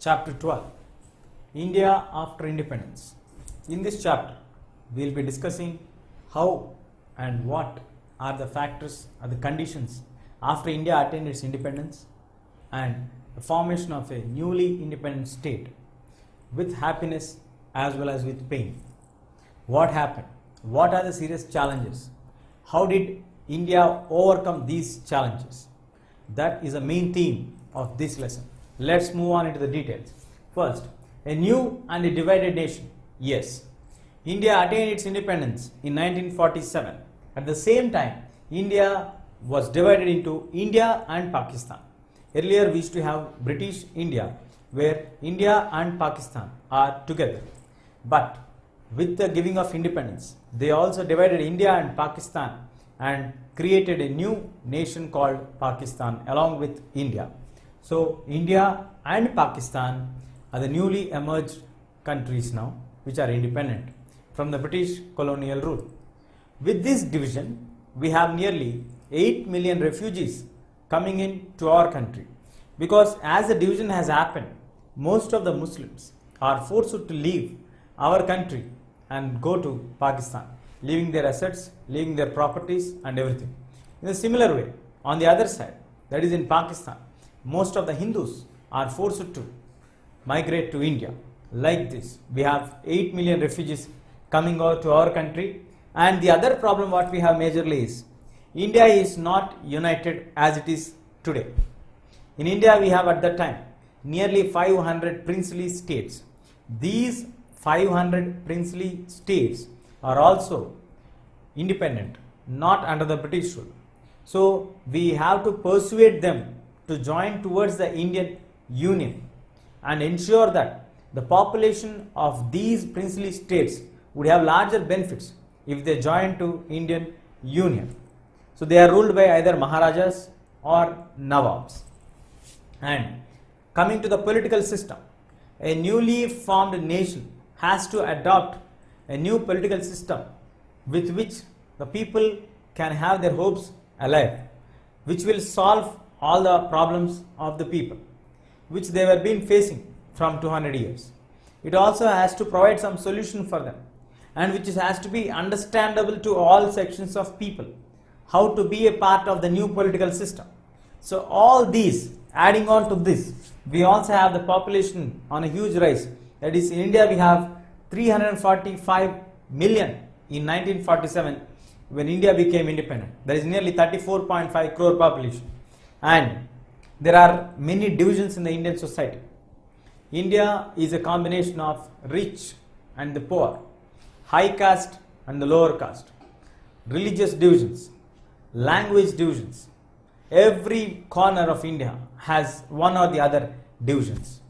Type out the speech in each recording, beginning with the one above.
Chapter 12, India after Independence. In this chapter, we will be discussing how and what are the factors or the conditions after India attained its independence and the formation of a newly independent state with happiness as well as with pain. What happened? What are the serious challenges? How did India overcome these challenges? That is the main theme of this lesson. Let's move on into the details. First, a new and a divided nation. Yes, India attained its independence in 1947. At the same time, India was divided into India and Pakistan. Earlier, we used to have British India, where India and Pakistan are together. But with the giving of independence, they also divided India and Pakistan and created a new nation called Pakistan along with India. So India and Pakistan are the newly emerged countries now which are independent from the British colonial rule. With this division, we have nearly 8 million refugees coming in to our country, because as the division has happened, most of the Muslims are forced to leave our country and go to Pakistan, leaving their assets, leaving their properties and everything. In a similar way, on the other side, that is in Pakistan, most of the Hindus are forced to migrate to India. Like this, we have 8 million refugees coming out to our country. And the other problem what we have majorly is, India is not united as it is today. In India, we have at that time nearly 500 princely states. These 500 princely states are also independent, not under the British rule. So we have to persuade them to join towards the Indian Union and ensure that the population of these princely states would have larger benefits if they join to Indian Union. So they are ruled by either Maharajas or Nawabs. And coming to the political system, a newly formed nation has to adopt a new political system with which the people can have their hopes alive, which will solve all the problems of the people which they were been facing from 200 years. It also has to provide some solution for them, and which has to be understandable to all sections of people, how to be a part of the new political system. So all these, adding on to this, we also have the population on a huge rise. That is, in India we have 345 million in 1947 when India became independent. There is nearly 34.5 crore population. And there are many divisions in the Indian society. India is a combination of rich and the poor, high caste and the lower caste, religious divisions, language divisions. Every corner of India has one or the other divisions.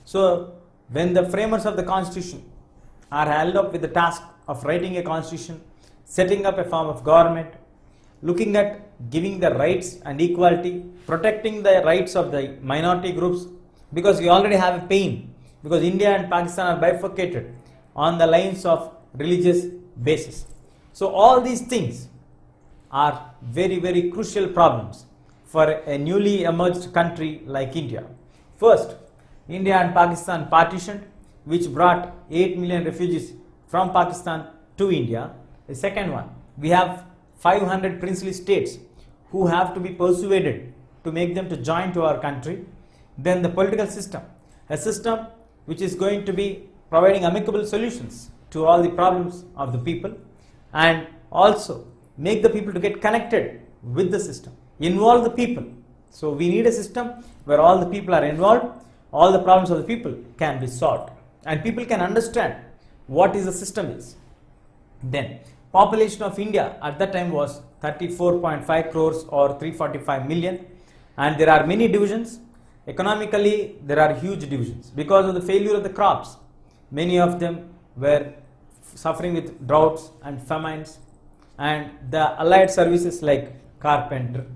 So when the framers of the constitution are held up with the task of writing a constitution, setting up a form of government, looking at giving the rights and equality, protecting the rights of the minority groups, because we already have a pain, because India and Pakistan are bifurcated on the lines of religious basis. So all these things are very, very crucial problems for a newly emerged country like India. First, India and Pakistan partitioned, which brought 8 million refugees from Pakistan to India. The second one, we have 500 princely states who have to be persuaded to make them to join to our country. Then the political system, a system which is going to be providing amicable solutions to all the problems of the people, and also make the people to get connected with the system, involve the people. So we need a system where all the people are involved, all the problems of the people can be solved, and people can understand what is the system is. Then population of India at that time was 34.5 crores or 345 million, and there are many divisions. Economically, there are huge divisions because of the failure of the crops. Many of them were suffering with droughts and famines, and the allied services like carpenter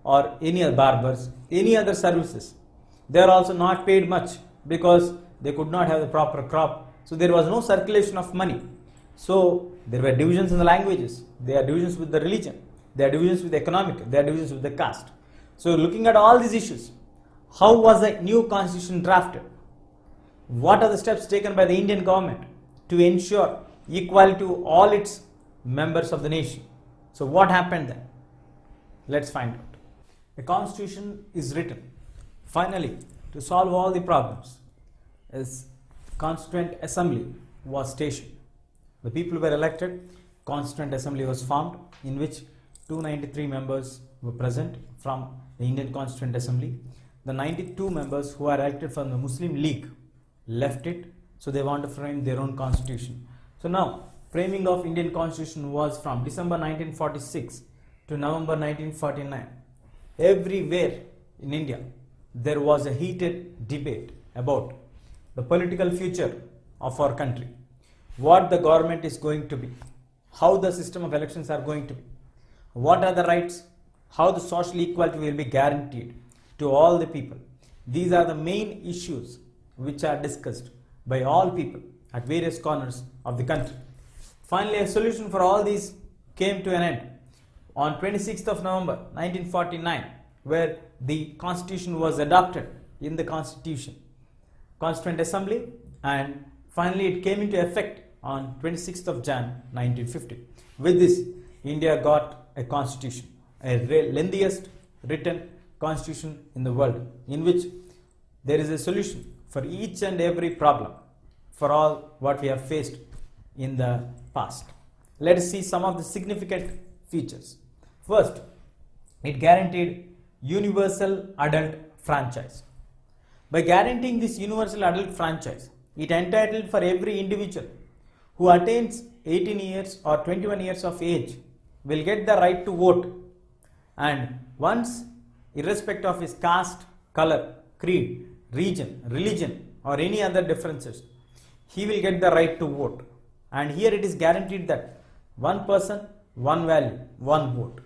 or any other barbers, any other services, they are also not paid much because they could not have the proper crop. So there was no circulation of money. So there were divisions in the languages, there are divisions with the religion, there are divisions with the economic, there are divisions with the caste. So looking at all these issues, how was the new constitution drafted? What are the steps taken by the Indian government to ensure equality to all its members of the nation? So what happened then? Let's find out. A constitution is written. Finally, to solve all the problems, a constituent assembly was stationed. The people were elected, constituent assembly was formed, in which 293 members were present from the Indian Constituent Assembly. The 92 members who are elected from the Muslim League left it, so they want to frame their own constitution. So now, framing of Indian Constitution was from December 1946 to November 1949. Everywhere in India, there was a heated debate about the political future of our country, what the government is going to be, how the system of elections are going to be, what are the rights, how the social equality will be guaranteed to all the people. These are the main issues which are discussed by all people at various corners of the country. Finally, a solution for all these came to an end on 26th of November 1949, where the constitution was adopted in the Constituent Assembly, and finally it came into effect on 26th of Jan 1950. With this, India got a constitution, a lengthiest written constitution in the world, in which there is a solution for each and every problem for all what we have faced in the past. Let us see some of the significant features. First, it guaranteed universal adult franchise. By guaranteeing this universal adult franchise, it entitled for every individual who attains 18 years or 21 years of age will get the right to vote, and once, irrespective of his caste, color, creed, region, religion or any other differences, he will get the right to vote. And here it is guaranteed that one person, one value, one vote.